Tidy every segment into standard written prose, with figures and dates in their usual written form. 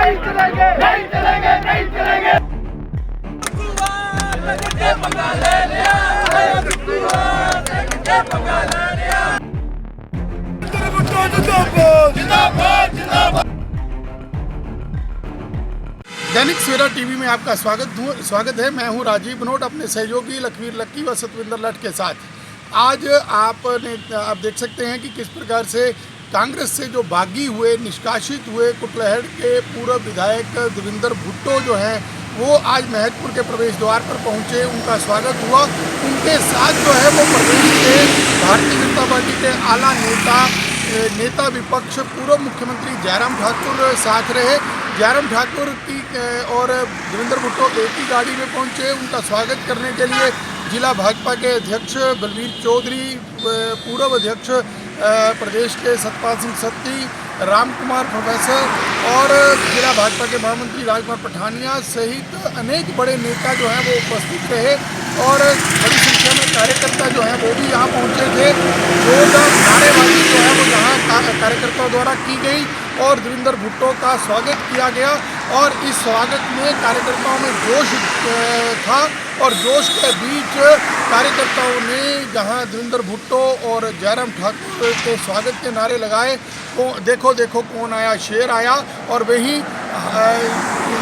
नहीं चलेंगे, नहीं चलेंगे, नहीं चलेंगे। दैनिक सवेरा टीवी में आपका स्वागत है। मैं हूं राजीव बनोट अपने सहयोगी लखवीर लक्की व सतविंदर लठ के साथ। आज आप देख सकते हैं कि किस प्रकार से कांग्रेस से जो बागी हुए, निष्कासित हुए कुटलहड़ के पूर्व विधायक देवेंद्र भुट्टो जो हैं वो आज महतपुर के प्रवेश द्वार पर पहुंचे। उनका स्वागत हुआ। उनके साथ जो है वो प्रदेश के भारतीय जनता पार्टी के आला नेता विपक्ष पूर्व मुख्यमंत्री जयराम ठाकुर साथ रहे। जयराम ठाकुर की और देवेंद्र भुट्टो एक ही गाड़ी में पहुंचे। उनका स्वागत करने के लिए जिला भाजपा के अध्यक्ष बलवीर चौधरी, पूर्व अध्यक्ष प्रदेश के सतपाल सिंह सत्ती, राम कुमार प्रोफेसर और जिला भाजपा के महामंत्री राजकुमार पठानिया सहित अनेक बड़े नेता जो हैं वो उपस्थित रहे और बड़ी संख्या में कार्यकर्ता जो हैं वो भी यहाँ पहुँचे थे। जोरदार नारेबाजी जो है वो यहाँ कार्यकर्ताओं द्वारा की गई और देवेंद्र भुट्टो का स्वागत किया गया। और इस स्वागत में कार्यकर्ताओं में जोश था और जोश के बीच कार्यकर्ताओं ने जहां देवेंद्र भुट्टो और जयराम ठाकुर के स्वागत के नारे लगाए, देखो देखो कौन आया, शेर आया। और वहीं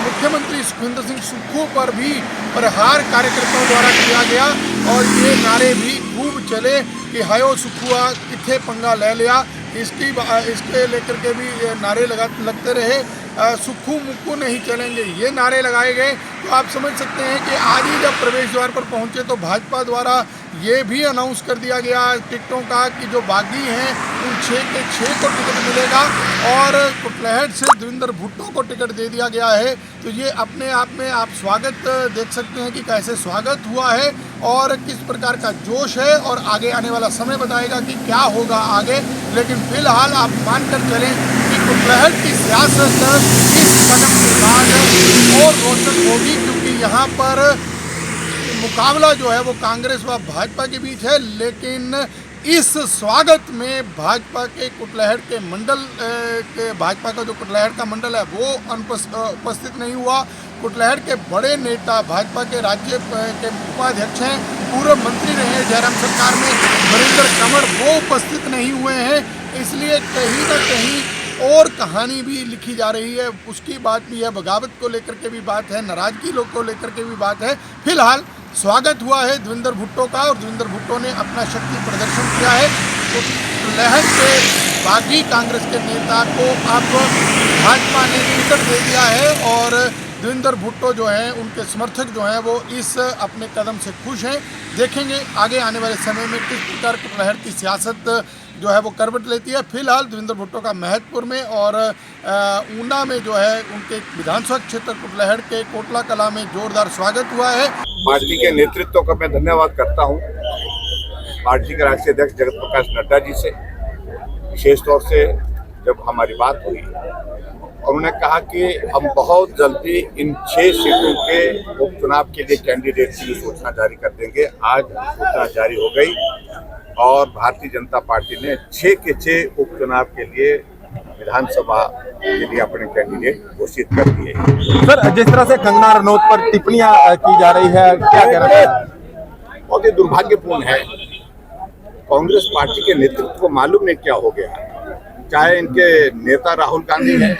मुख्यमंत्री सुखविंदर सिंह सुक्खू पर भी प्रहार कार्यकर्ताओं द्वारा किया गया और ये नारे भी खूब चले कि हायो सुखुआ किथे पंगा ले लिया। इसके लेकर के भी नारे लगते रहे। सुक्खू मुक्कू नहीं चलेंगे, ये नारे लगाए गए। तो आप समझ सकते हैं कि आज ही जब प्रवेश द्वार पर पहुंचे तो भाजपा द्वारा ये भी अनाउंस कर दिया गया टिकटों का कि जो बागी हैं उन 6 के 6 को टिकट मिलेगा और कुटलहड़ से देवेंद्र भुट्टो को टिकट दे दिया गया है। तो ये अपने आप में आप स्वागत देख सकते हैं कि कैसे स्वागत हुआ है और किस प्रकार का जोश है और आगे आने वाला समय बताएगा कि क्या होगा आगे। लेकिन फिलहाल आप मानकर चलें कि कुटलहड़ की सियासत इस कदम के बाद और रोचक होगी, क्योंकि यहाँ पर मुकाबला जो है वो कांग्रेस व भाजपा के बीच है। लेकिन इस स्वागत में भाजपा के कुटलहड़ के मंडल भाजपा का जो कुटलहड़ का मंडल है वो उपस्थित नहीं हुआ। कुटलहड़ के बड़े नेता भाजपा के राज्य के उपाध्यक्ष हैं, पूर्व मंत्री रहे जयराम सरकार में वीरेंद्र कंवर, वो उपस्थित नहीं हुए हैं। इसलिए कहीं ना कहीं और कहानी भी लिखी जा रही है, उसकी बात भी है, बगावत को लेकर के भी बात है, नाराजगी लोग को लेकर के भी बात है। फिलहाल स्वागत हुआ है देवेंद्र भुट्टो का और देवेंद्र भुट्टो ने अपना शक्ति प्रदर्शन किया है। तो लहर के बागी कांग्रेस के नेता को अब भाजपा ने टिकट दे दिया है और देवेंद्र भुट्टो जो हैं उनके समर्थक जो हैं वो इस अपने कदम से खुश हैं। देखेंगे आगे आने वाले समय में किस प्रकार कुटलहड़ की सियासत जो है वो करवट लेती है। फिलहाल देवेंद्र भुट्टो का महतपुर में और ऊना में जो है उनके विधानसभा क्षेत्र कुटलहड़ के कोटला कला में जोरदार स्वागत हुआ है। पार्टी के नेतृत्व का मैं धन्यवाद करता हूं। पार्टी के राष्ट्रीय अध्यक्ष जगत प्रकाश नड्डा जी से विशेष तौर से जब हमारी बात हुई और उन्होंने कहा कि हम बहुत जल्दी इन 6 सीटों के उपचुनाव के लिए कैंडिडेट की सूचना जारी कर देंगे। आज सूचना जारी हो गई और भारतीय जनता पार्टी ने 6 के 6 उपचुनाव के लिए विधानसभा के लिए अपने कैंडिडेट घोषित कर दिए। सर, जिस तरह से कंगना रनौत पर टिप्पणियां की जा रही है, क्या कह रहे हैं? बहुत ही दुर्भाग्यपूर्ण है। कांग्रेस पार्टी के नेतृत्व को मालूम नहीं क्या हो गया। चाहे इनके नेता राहुल गांधी हैं,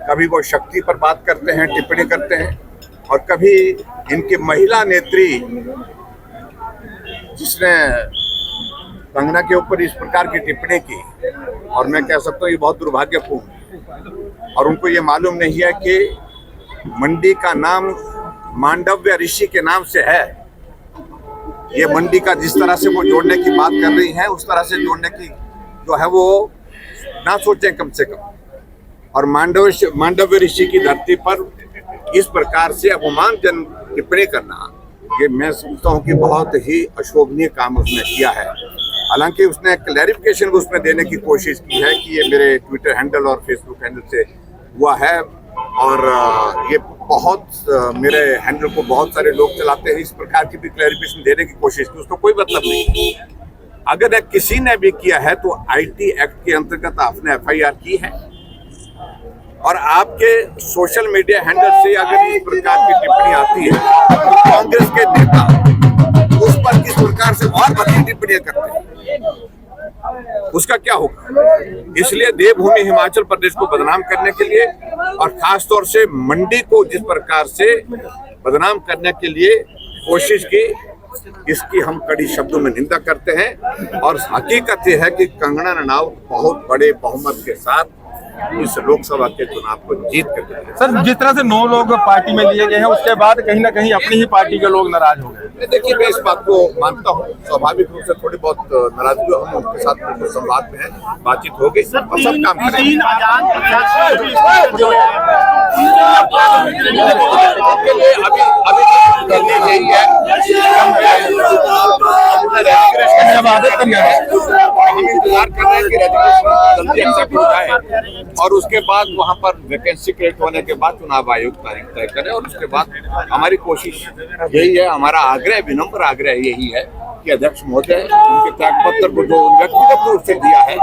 कभी वो शक्ति पर बात करते हैं, टिप्पणी करते हैं, और कभी इनकी महिला नेत्री जिसने कंगना के ऊपर इस प्रकार की टिप्पणी की, और मैं कह सकता हूँ ये बहुत दुर्भाग्यपूर्ण। और उनको ये मालूम नहीं है कि मंडी का नाम मांडव्य ऋषि के नाम से है। ये मंडी का जिस तरह से वो जोड़ने की बात कर रही है उस तरह से जोड़ने की जो है वो ना सोचें कम से कम। और मांडव्य ऋषि की धरती पर इस प्रकार से अपमानजनक टिप्पणी करना, ये मैं समझता हूँ कि बहुत ही अशोभनीय काम उसने किया है। हालांकि उसने क्लैरिफिकेशन उसमें देने की कोशिश की है कि ये मेरे ट्विटर हैंडल और फेसबुक हैंडल से हुआ है और ये बहुत मेरे हैंडल को बहुत सारे लोग चलाते हैं। इस प्रकार की भी क्लैरिफिकेशन देने की कोशिश की, उसको कोई मतलब नहीं। अगर किसी ने भी किया है तो आईटी एक्ट के अंतर्गत आपने एफआईआर की है और आपके सोशल मीडिया हैंडल से अगर इस प्रकार की टिप्पणी आती है तो कांग्रेस के नेता उस पर किस प्रकार से और बड़ी टिप्पणियां करते हैं, उसका क्या होगा। इसलिए देवभूमि हिमाचल प्रदेश को बदनाम करने के लिए और खास तौर से मंडी को जिस प्रकार से बदनाम करने के लिए कोशिश की, इसकी हम कड़ी शब्दों में निंदा करते हैं। और हकीकत यह है कि कंगना रनौत बहुत बड़े बहुमत के साथ इस लोकसभा के चुनाव को जीत कर गए। सर, जिस तरह से 9 लोग पार्टी में लिए गए हैं उसके बाद कहीं ना कहीं अपनी ही पार्टी के लोग नाराज हो गए। देखिए, मैं इस बात को मानता हूँ, स्वाभाविक रूप से थोड़ी बहुत नाराजगी, हम उनके साथ संवाद में हैं, बातचीत हो गई और सब काम करेंगे। अभी यही है, हम इंतजार कर रहे हैं कि रजिस्ट्रेशन जल्दी एक्सेप्ट हो जाए और उसके बाद वहां पर वैकेंसी क्रिएट होने के बाद चुनाव आयोग तारीख तय करे। और उसके बाद हमारी कोशिश यही है, हमारा आग्रह, विनम्र आग्रह यही है कि अध्यक्ष महोदय उनके त्यागपत्र को जो व्यक्तिगत रूप से दिया है।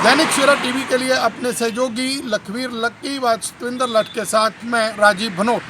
दैनिक सवेरा टीवी के लिए अपने सहयोगी लखवीर लक्की व सतविंदर लठ के साथ मैं राजीव भनोट।